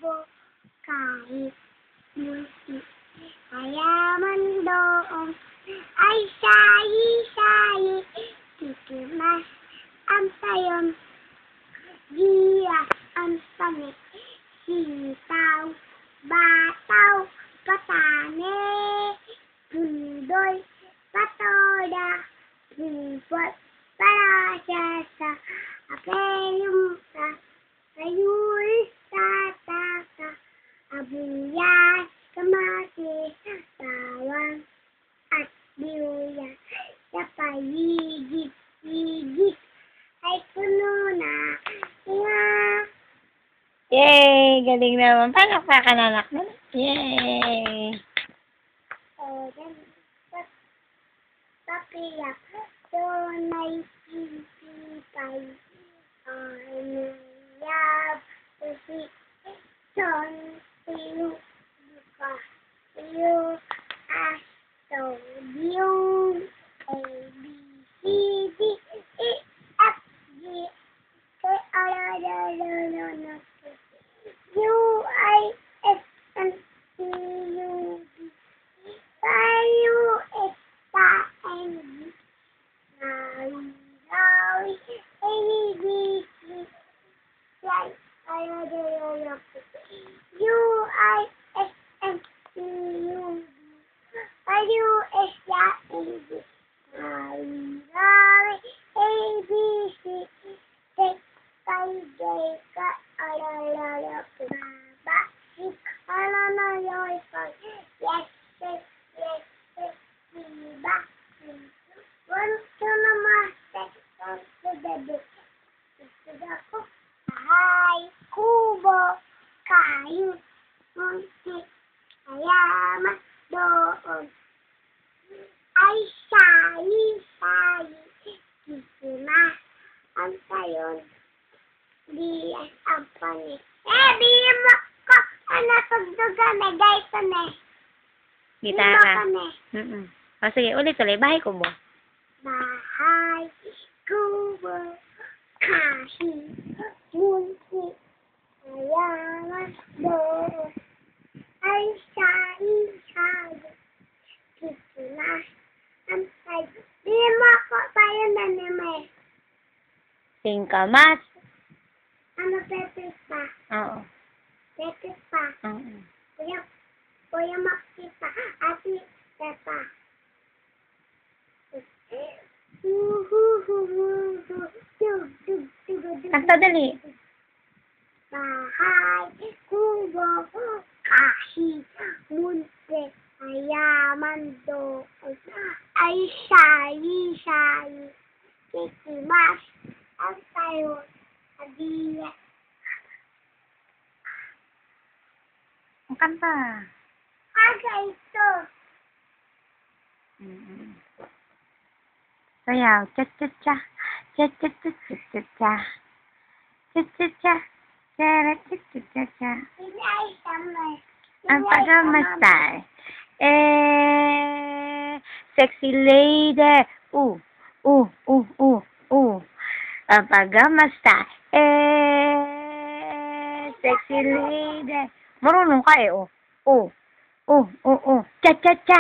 kubo kahit munti. Mayaman doon ay sayi-sayi, titimas ang sayon, giya ang pangit, sitaw, bataw, patane, pundoy, patoda, pupot, parasasa, apelum ka, kayulis, tataka, abuyas, kamatis, bawang, at biuya, sa paligid-ligid, ay puno na, nga. Yay! Galing naman. Palakpakan anak mo. Yay! Papiyak, tunay sisipay, anayab, usi, son, tiyo, buka, tiyo, asto, yung, A, B, C, D, E, F, G, K, R, L, U, I, S, N, T, U, V, W, X, Y, and Z. Nawi, A, B, C, Y, U, I, S, N, T, U, V, W, X, Y, and Z. Nawi, A, B, C, X, Y, J, K, L, Baba, six, yes, yes, yes, yes, diba? One, two, naman, second, to the bit. Gusto ko, bahay, kubo, kayo, munti, mayaman, doon. Ay, sayi-sayi, titimas ang sayon, diyan ang panit. Bigyan mo ko, tugtugan na, guys, Gitara. O sige, ulit-ulit. Bahay ko mo. bahay, kubo, kahi, munti, mayaman, doon. Ay, sayi-sayi, titimas ang sayon. Bigyan mo ko, tayo na naman. Singkamas. Ano, Pepe pa? Oo. Pepe pa. Oo. Kuya Maxita, Ate Pepa. Kanta dali. Bahay, kubo, kahi, munti, mayaman doon. Ay, sayi-sayi, titimas ang sayon, adiya. Ang kanta. Aga ito. Sayaw. Cha-cha-cha. Cha-cha-cha-cha-cha-cha. Cha-cha-cha. Cha-cha-cha-cha-cha. Pinay samay. Ang pag-amasay. Sexy lady. Ang pag-amasay. Sexy lady. Marunong ka eh, Cha-cha-cha.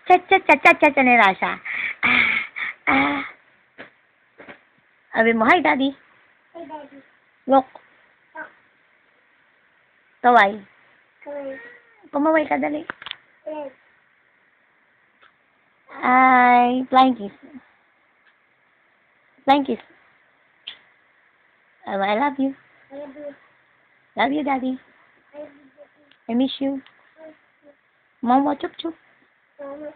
Cha-cha-cha-cha-cha ni Rasha. Sabi mo, hi, Daddy. Hey, Daddy. Look. Kaway. Kaway. Kumaway ka, dali. Yes. Ay, flying kiss. Flying kiss. I love you. I love you. Love you, Daddy. I love you. I miss you. Mama, chup chup. Mama.